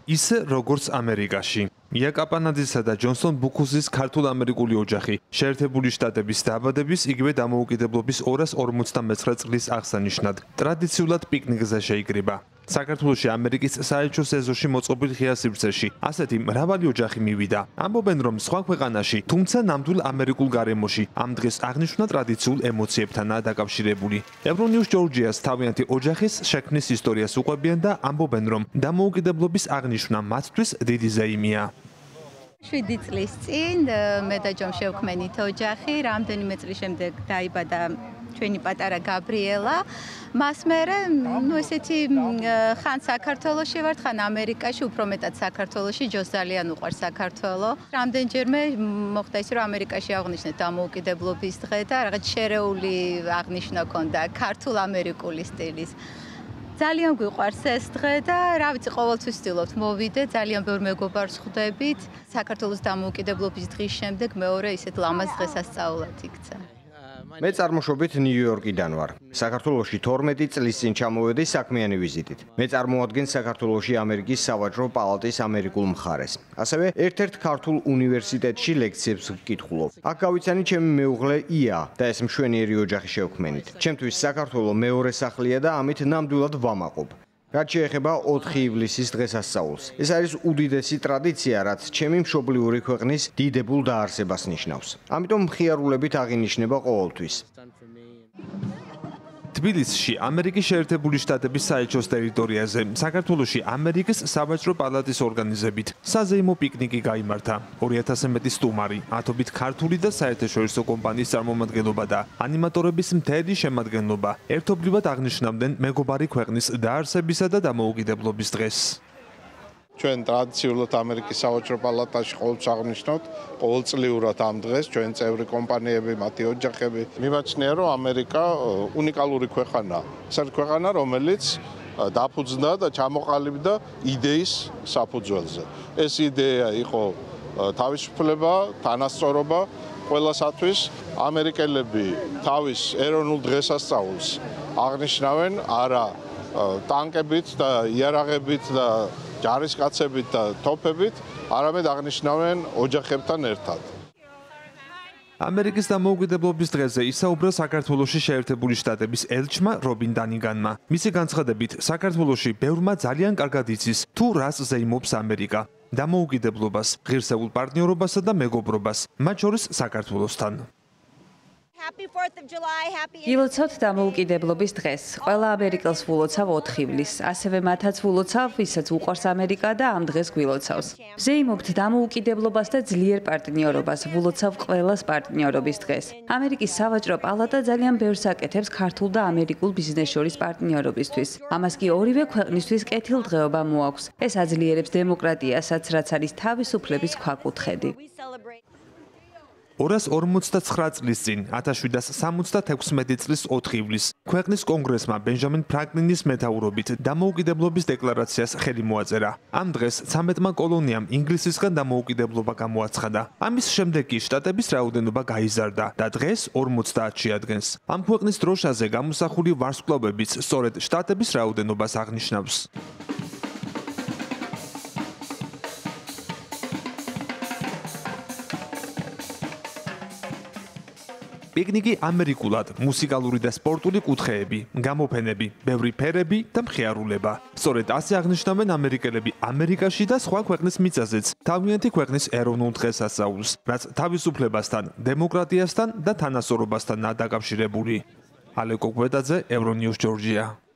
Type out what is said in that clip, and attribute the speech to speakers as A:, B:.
A: ისე როგორც ამერიკაში. მია კაპანაძისა და ჯონსონ ბუქუსის ქართულ-ამერიკული ოჯახი შეერთებული შტატების დაბადების იგივე დამოუკიდებლობის 259 წლის აღსანიშნად ტრადიციულად პიკნიკზე შეიკრიბა. საქართველოში ამერიკის საელჩო ეზოში მოწყობილ ღია სივრცეში ასეთი მრავალი ოჯახი მივიდა. ამბობენ, რომ სხვა ქვეყანაში, თუმცა ნამდვილ ამერიკულ გარემოში ამ დღეს აღნიშვნა ტრადიციულ ემოციებთანაა დაკავშირებული. ევრონიუს ჯორჯიას თავიანთი ოჯახის შექმნის ისტორიას უყვებიან და ამბობენ, რომ დამოუკიდებლობის აღნიშვნა მათთვის დიდი ზეიმია.
B: 7 წლის წინ მე და ჯომ შევქმნით ოჯახი, რამდენიმე წლის შემდეგ დაიბადა ჩვენი პატარა გაბრიელა. მას მერე, ესეთი ხან საქართველოში ვართ, ხან ამერიკაში, უფრო მეტად საქართველოში, ჯოს ძალიან უყვარს საქართველო. რამდენჯერმე მოხდა ის, რომ ამერიკაში აღნიშნეთ დამოუკიდებლობის დღე და რაღაც შერეული აღნიშვნა ქონდა ქართულ-ამერიკული სტილის. ძალიან გვიყვარს ეს დღე და რა ვიცი, ყოველთვის ვცდილობთ მოვიდე, ძალიან ბევრ მეგობარს ხვდებით. საქართველოს დამოუკიდებლობის დღის შემდეგ მეორე ისეთ ლამაზ დღესასწაულად იქცა.
C: მე წარმოშობით ნიუ-იორკიდან ვარ. საქართველოში 12 წლის წინ ჩამოვედი საქმიანი ვიზიტით. მე წარმოადგენ საქართველოში ამერიკის სავაჭრო პალატის ამერიკულ მხარეს. ასევე ერთ-ერთ ქართულ უნივერსიტეტში ლექციებს ვკითხულობ. აქ გავიცანი ჩემი მეუღლე ია და ეს მშვენიერი ოჯახი შევქმნით. ჩემთვის საქართველო მეორე სახლია და ამით ნამდვილად ვამაყობ. რაც შეეხება 4 ივლისის დღესასწაულს. ეს არის უდიდესი ტრადიცია, რაც ჩემი მშობლიური ქვეყნის დიდებულ დაარსებას ნიშნავს. ამიტომ მხიარულებით აღინიშნება ყოველთვის.
A: თბილისში, ამერიკის შეერთებული შტატების საელჩოს ტერიტორიაზე, საქართველოში ამერიკის სავაჭრო პალატის ორგანიზებით საზეიმო პიკნიკი გაიმართა. 2000 მეტი სტუმარი, ათობით ქართული და საერთაშორისო კომპანიის წარმომადგენლობა და ანიმატორების მთელი შემადგენლობა ერთობლივად აღნიშნავდნენ მეგობარი ქვეყნის დაარსებისა და დამოუკიდებლობის დღეს.
D: ჩვენ ტრადიციულად ამერიკის სავაჭრო პალატაში ყოველთვის აღნიშნავთ ყოველწლიურად ამ დღეს ჩვენ წევრი კომპანიები, მათი ოჯახები. მიმაჩნია, რომ ამერიკა უნიკალური ქვეყანაა. ეს არის ქვეყანა, რომელიც დაფუძნდა და ჩამოყალიბდა იდეის საფუძველზე. ეს იდეა იყო თავისუფლება, თანასწორობა ყველასათვის. ამერიკელები თავის ეროვნულ დღესასწაულს აღნიშნავენ არა ტანკებით და იარაღებით და ჯარისკაცებით და თოფებით, არამედ აღნიშნავენ ოჯახებთან ერთად.
A: ამერიკის დამოუკიდებლობის დღეზე ისაუბრა საქართველოში შეერთებული შტატების ელჩმა რობინ დანიგანმა. მისი განცხადებით, საქართველოში ბევრმა ძალიან კარგად იცის, თუ რას ზეიმობს ამერიკა. დამოუკიდებლობას, ღირსეულ პარტნიორობასა და მეგობრობას, მათ შორის საქართველოსთან.
E: ილოცავთ დამოუკიდებლობის დღეს. ყველა ამერიკელს ვულოცავ 4 ივლისს. ასევე მათაც ვულოცავ, ვისაც უყვარს ამერიკა და ამ დღეს გვილოცავს. ვზეიმობთ დამოუკიდებლობას და ძლიერ პარტნიორობას. ვულოცავ ყველას პარტნიორობის დღეს. ამერიკის სავაჭრო პალატა ძალიან ბევრს აკეთებს ქართულ და ამერიკულ ბიზნეს შორის პარტნიორობისთვის. ამას კი ორივე ქვეყნისთვის კეთილდღეობა მოაქვს. ეს აძლიერებს დემოკრატიასაც, რაც არის თავისუფლების ქვაკუთხედი.
A: 259 წლის წინ 1776 წლის 4 ივლისს ქვეყნის კონგრესმა ბენჯამინ ფრანკლინის მეთაურობით დამოუკიდებლობის დეკლარაციას ხელი მოაწერა. ამ დღეს 13-მა კოლონიამ ინგლისისგან დამოუკიდებლობა გამოაცხადა. ამის შემდეგ კი შტატების რაოდენობა გაიზარდა და დღეს 50-ში ადგენს. ამ ქვეყნის დროშაზე გამოსახული ვარსკვლავებიც სწორედ შტატების რაოდენობას აღნიშნავს. პიკნიკი ამერიკულად, მუსიკალური და სპორტული კუთხეები, გამოფენები, ბევრი ფერები და მხიარულება. სწორედ ასე აღნიშნავენ ამერიკელები ამერიკაში და სხვა ქვეყნის მიწაზეც თავიანთი ქვეყნის ეროვნულ დღესასწაულს, რაც თავისუფლებასთან, დემოკრატიასთან და თანასწორობასთანაა დაკავშირებული. ალეკო კვედაძე, ევრონიუს ჯორჯია.